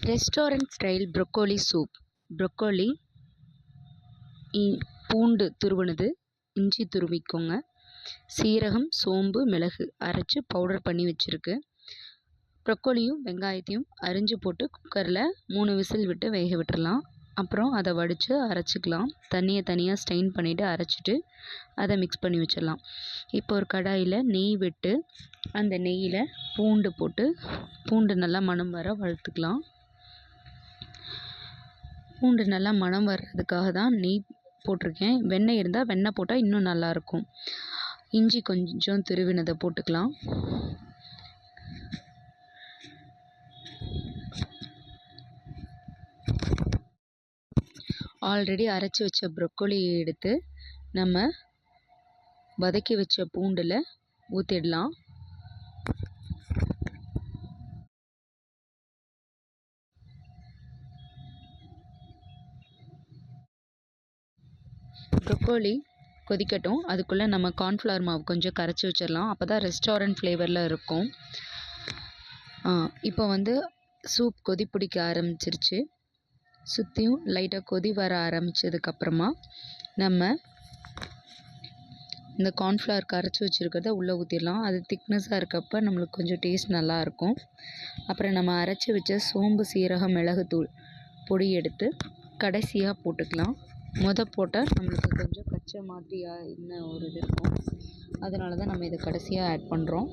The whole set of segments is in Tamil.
Restaurant style broccoli soup. Broccoli, பூண்டு துருவினது, இஞ்சி துருவிக்கோங்க, சீரகம், சோம்பு, மிளகு அரைச்சி பவுடர் பண்ணி வச்சுருக்கு. ப்ரொக்கோலியும் வெங்காயத்தையும் அரிஞ்சு போட்டு குக்கரில் 3 விசில் விட்டு வேக விட்டுறலாம். அப்புறம் அதை வடித்து அரைச்சிக்கலாம். தண்ணியை தனியாக ஸ்ட்ரெயின் பண்ணிவிட்டு அரைச்சிட்டு அதை மிக்ஸ் பண்ணி வச்சிடலாம். இப்போ ஒரு கடாயில் நெய் விட்டு அந்த நெய்யில் பூண்டு போட்டு பூண்டு நல்லா மணம் வர வறுத்துக்கலாம். பூண்டு நல்லா மணம் வர்றதுக்காக தான் நெய் போட்டிருக்கேன். வெண்ணெய் இருந்தால் வெண்ணெய் போட்டால் இன்னும் நல்லாயிருக்கும். இஞ்சி கொஞ்சம் துருவினதை போட்டுக்கலாம். ஆல்ரெடி அரைச்சி வச்ச ப்ரொக்கோலியை எடுத்து நம்ம வதக்கி வச்ச பூண்டில் ஊற்றிடலாம். ப்ரொக்கோலி கொதிக்கட்டும். அதுக்குள்ளே நம்ம கார்ன்ஃப்ளவர் மாவு கொஞ்சம் கரைச்சி வச்சிடலாம். அப்போ தான் ரெஸ்டாரண்ட் ஃப்ளேவரில் இருக்கும். இப்போ சூப் கொதி பிடிக்க ஆரம்பிச்சிருச்சு. சுற்றியும் லைட்டாக கொதி வர ஆரம்பித்ததுக்கப்புறமா நம்ம இந்த கார்ன்ஃப்ளவர் கரைச்சி வச்சுருக்கிறத உள்ளே ஊற்றிடலாம். அது திக்னஸாக இருக்கப்போ நம்மளுக்கு கொஞ்சம் டேஸ்ட் நல்லாயிருக்கும். அப்புறம் நம்ம அரைச்சி வச்ச சோம்பு, சீரகம், மிளகுத்தூள் பொடி எடுத்து கடைசியாக போட்டுக்கலாம். போட்டால் நம்மளுக்கு கொஞ்சம் கச்ச மாதிரியாக இன்னும் ஒரு இது இருக்கும். அதனால தான் நம்ம இதை கடைசியாக ஆட் பண்ணுறோம்.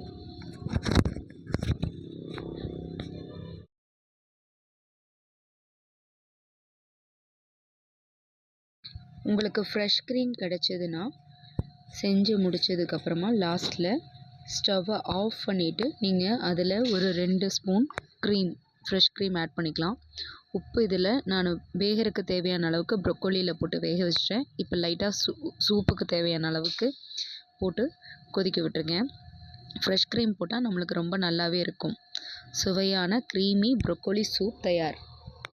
உங்களுக்கு ஃப்ரெஷ் க்ரீம் கிடச்சிதுன்னா செஞ்சு முடித்ததுக்கப்புறமா லாஸ்ட்டில் ஸ்டவ்வை ஆஃப் பண்ணிவிட்டு நீங்கள் அதில் ஒரு 2 ஸ்பூன் ஃப்ரெஷ் க்ரீம் ஆட் பண்ணிக்கலாம். உப்பு இதில் நான் வேகறதுக்கு தேவையான அளவுக்கு ப்ரொக்கோலியில் போட்டு வேக வச்சிட்டேன். இப்போ லைட்டாக சூப்புக்கு தேவையான அளவுக்கு போட்டு கொதிக்க விட்டுருங்க. ஃப்ரெஷ் க்ரீம் போட்டால் நம்மளுக்கு ரொம்ப நல்லாவே இருக்கும். சுவையான க்ரீமி ப்ரொக்கோலி சூப் தயார்.